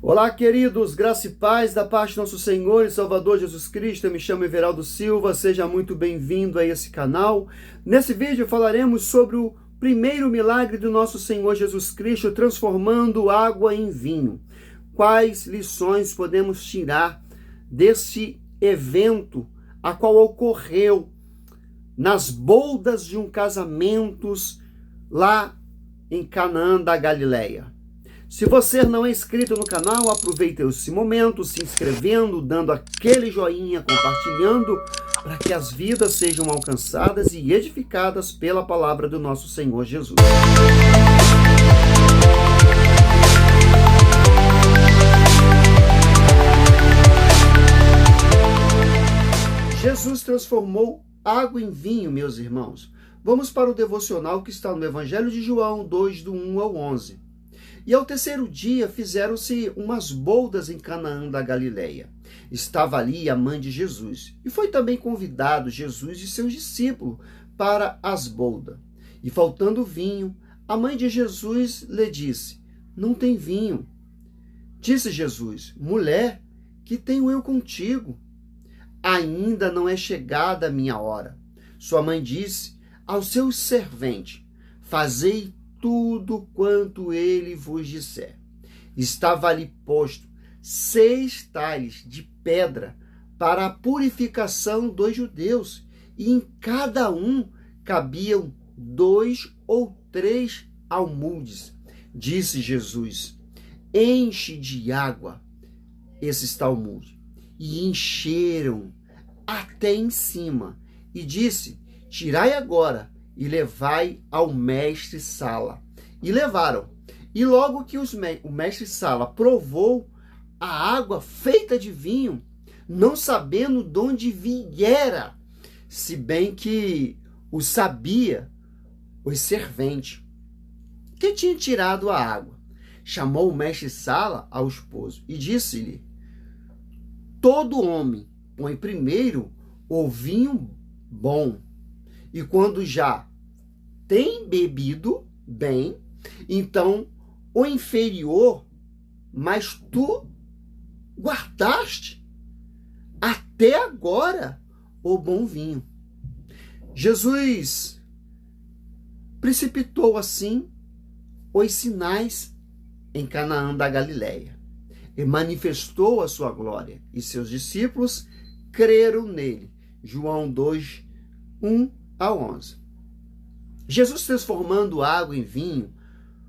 Olá, queridos, graça e paz da parte do nosso Senhor e Salvador Jesus Cristo. Eu me chamo Everaldo Silva, seja muito bem-vindo a esse canal. Nesse vídeo falaremos sobre o primeiro milagre do nosso Senhor Jesus Cristo, transformando água em vinho. Quais lições podemos tirar desse evento, a qual ocorreu nas boldas de um casamento lá em Canaã da Galileia? Se você não é inscrito no canal, aproveite esse momento se inscrevendo, dando aquele joinha, compartilhando, para que as vidas sejam alcançadas e edificadas pela palavra do nosso Senhor Jesus. Jesus transformou água em vinho, meus irmãos. Vamos para o devocional que está no Evangelho de João 2, do 1 ao 11. E ao terceiro dia fizeram-se umas boldas em Canaã da Galileia. Estava ali a mãe de Jesus. E foi também convidado Jesus e seus discípulos para as boldas. E faltando vinho, a mãe de Jesus lhe disse: "Não tem vinho." Disse Jesus: "Mulher, que tenho eu contigo? Ainda não é chegada a minha hora." Sua mãe disse aos seus serventes: "Fazei tudo quanto ele vos disser." Estava ali posto 6 talhas de pedra para a purificação dos judeus, e em cada um cabiam 2 ou 3 almudes. Disse Jesus: "Enche de água esses talmudes." E encheram até em cima. E disse: "Tirai agora e levai ao mestre-sala." E levaram. E logo que o mestre-sala provou a água feita de vinho, não sabendo de onde viera, se bem que o sabia os serventes que tinha tirado a água, chamou o mestre-sala ao esposo e disse-lhe: "Todo homem põe primeiro o vinho bom, e quando já tem bebido bem, então o inferior, mas tu guardaste até agora o bom vinho." Jesus precipitou assim os sinais em Canaã da Galileia e manifestou a sua glória, e seus discípulos creram nele. João 2, 1 a 11. Jesus transformando água em vinho.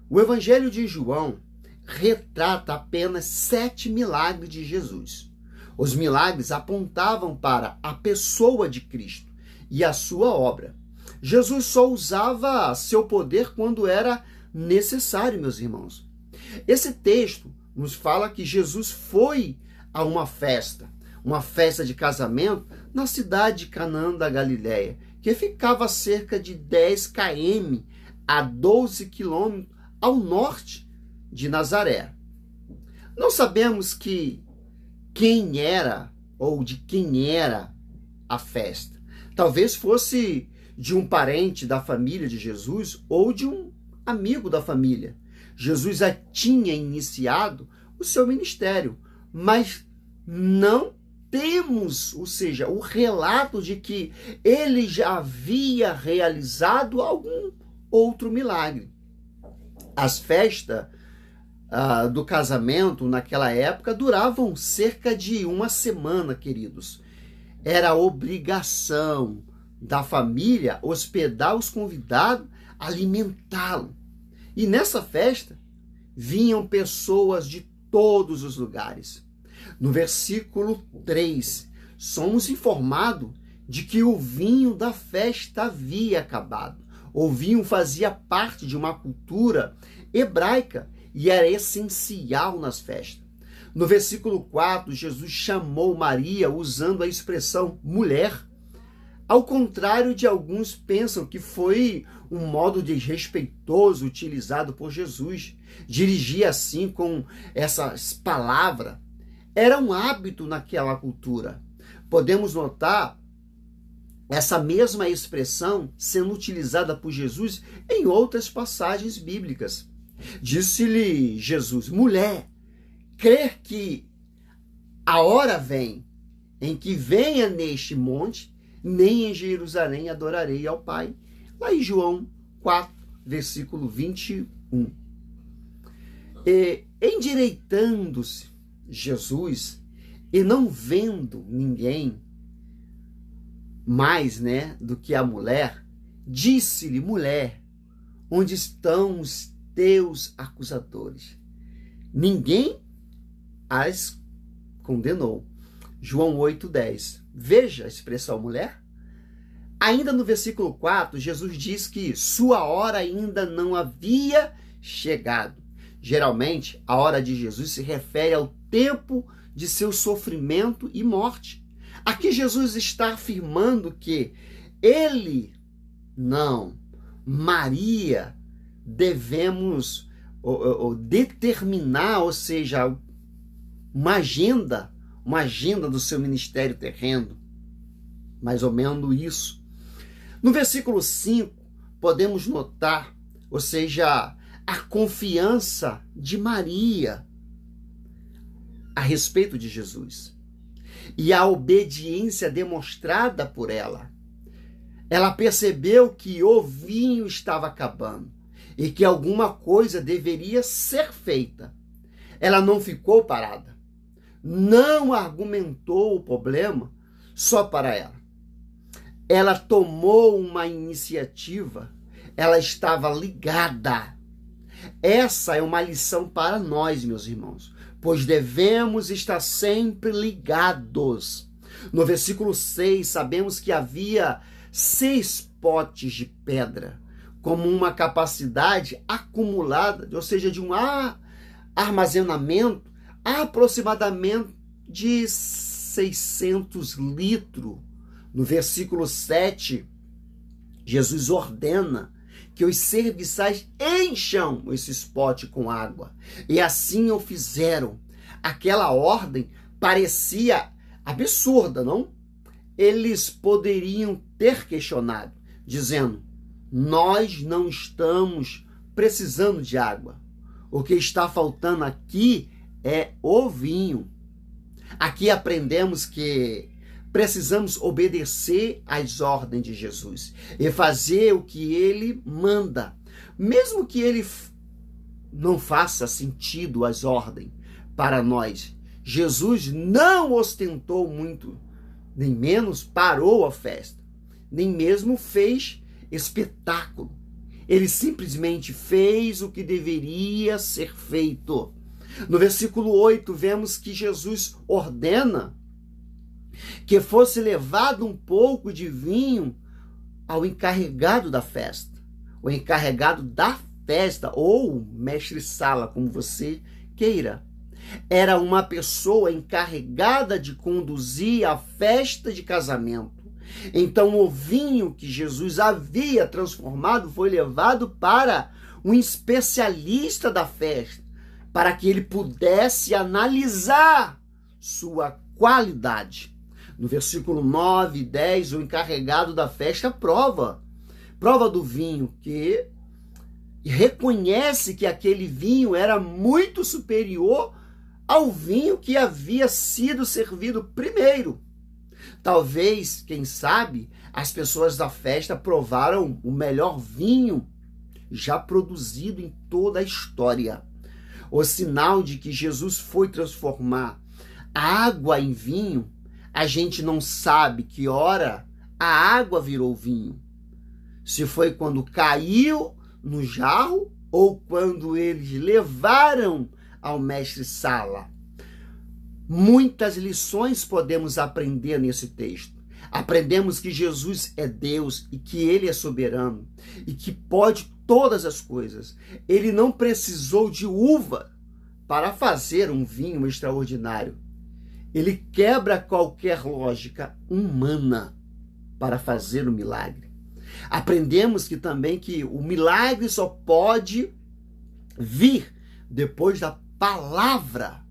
O Evangelho de João retrata apenas 7 milagres de Jesus. Os milagres apontavam para a pessoa de Cristo e a sua obra. Jesus só usava seu poder quando era necessário, meus irmãos. Esse texto nos fala que Jesus foi a uma festa de casamento na cidade de Canaã da Galileia, que ficava a cerca de 10 km a 12 km ao norte de Nazaré. Não sabemos quem era ou de quem era a festa. Talvez fosse de um parente da família de Jesus ou de um amigo da família. Jesus já tinha iniciado o seu ministério, mas não temos, ou seja, o relato de que ele já havia realizado algum outro milagre. As festas do casamento naquela época duravam cerca de uma semana, queridos. Era obrigação da família hospedar os convidados, alimentá-los. E nessa festa vinham pessoas de todos os lugares. No versículo 3, somos informados de que o vinho da festa havia acabado. O vinho fazia parte de uma cultura hebraica e era essencial nas festas. No versículo 4, Jesus chamou Maria usando a expressão mulher. Ao contrário de alguns pensam que foi um modo desrespeitoso utilizado por Jesus, dirigir assim com essas palavras. Era um hábito naquela cultura. Podemos notar essa mesma expressão sendo utilizada por Jesus em outras passagens bíblicas. Disse-lhe Jesus: "Mulher, crer que a hora vem em que venha neste monte, nem em Jerusalém adorarei ao Pai. Lá em João 4, versículo 21. E endireitando-se Jesus e não vendo ninguém mais, do que a mulher, disse-lhe: mulher, onde estão os teus acusadores? Ninguém as condenou. João 8:10. Veja a expressão mulher. Ainda no versículo 4, Jesus diz que sua hora ainda não havia chegado. Geralmente, a hora de Jesus se refere ao tempo de seu sofrimento e morte. Aqui Jesus está afirmando que Maria, devemos determinar, ou seja, uma agenda do seu ministério terreno. Mais ou menos isso. No versículo 5, podemos notar, ou seja, a confiança de Maria a respeito de Jesus e a obediência demonstrada por ela. Ela percebeu que o vinho estava acabando e que alguma coisa deveria ser feita. Ela não ficou parada, não argumentou o problema só para ela. Ela tomou uma iniciativa, ela estava ligada. Essa é uma lição para nós, meus irmãos, pois devemos estar sempre ligados. No versículo 6, sabemos que havia 6 potes de pedra, como uma capacidade acumulada, ou seja, de um armazenamento aproximadamente de 600 litros. No versículo 7, Jesus ordena que os serviçais encham esses potes com água. E assim o fizeram. Aquela ordem parecia absurda, não? Eles poderiam ter questionado, dizendo: nós não estamos precisando de água. O que está faltando aqui é o vinho. Aqui aprendemos que precisamos obedecer às ordens de Jesus e fazer o que ele manda, mesmo que ele não faça sentido as ordens para nós. Jesus não ostentou muito, nem menos parou a festa, nem mesmo fez espetáculo. Ele simplesmente fez o que deveria ser feito. No versículo 8, vemos que Jesus ordena que fosse levado um pouco de vinho ao encarregado da festa. O encarregado da festa, ou mestre-sala, como você queira. Era uma pessoa encarregada de conduzir a festa de casamento. Então o vinho que Jesus havia transformado foi levado para um especialista da festa, para que ele pudesse analisar sua qualidade. No versículo 9 e 10, o encarregado da festa prova do vinho, que reconhece que aquele vinho era muito superior ao vinho que havia sido servido primeiro. Talvez, quem sabe, as pessoas da festa provaram o melhor vinho já produzido em toda a história. O sinal de que Jesus foi transformar a água em vinho, a gente não sabe que hora a água virou vinho. Se foi quando caiu no jarro ou quando eles levaram ao mestre-sala. Muitas lições podemos aprender nesse texto. Aprendemos que Jesus é Deus e que ele é soberano e que pode todas as coisas. Ele não precisou de uva para fazer um vinho extraordinário. Ele quebra qualquer lógica humana para fazer o milagre. Aprendemos que também que o milagre só pode vir depois da palavra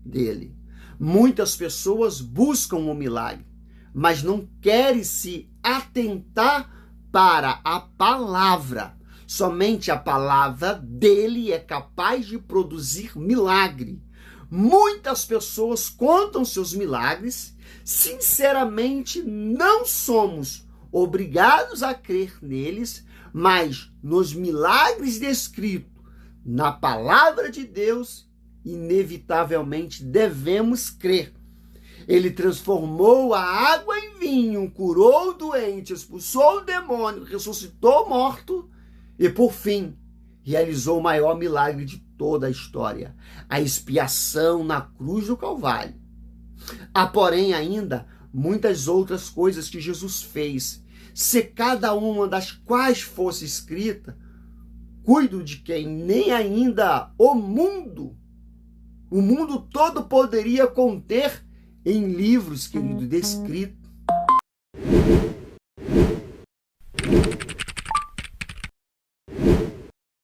dele. Muitas pessoas buscam o milagre, mas não querem se atentar para a palavra. Somente a palavra dele é capaz de produzir milagre. Muitas pessoas contam seus milagres. Sinceramente, não somos obrigados a crer neles, mas nos milagres descritos na palavra de Deus, inevitavelmente devemos crer. Ele transformou a água em vinho, curou o doente, expulsou o demônio, ressuscitou o morto e, por fim, realizou o maior milagre de toda a história, a expiação na cruz do Calvário. Há, porém, ainda muitas outras coisas que Jesus fez. Se cada uma das quais fosse escrita, cuido de quem nem ainda o mundo todo poderia conter em livros, querido, descrito.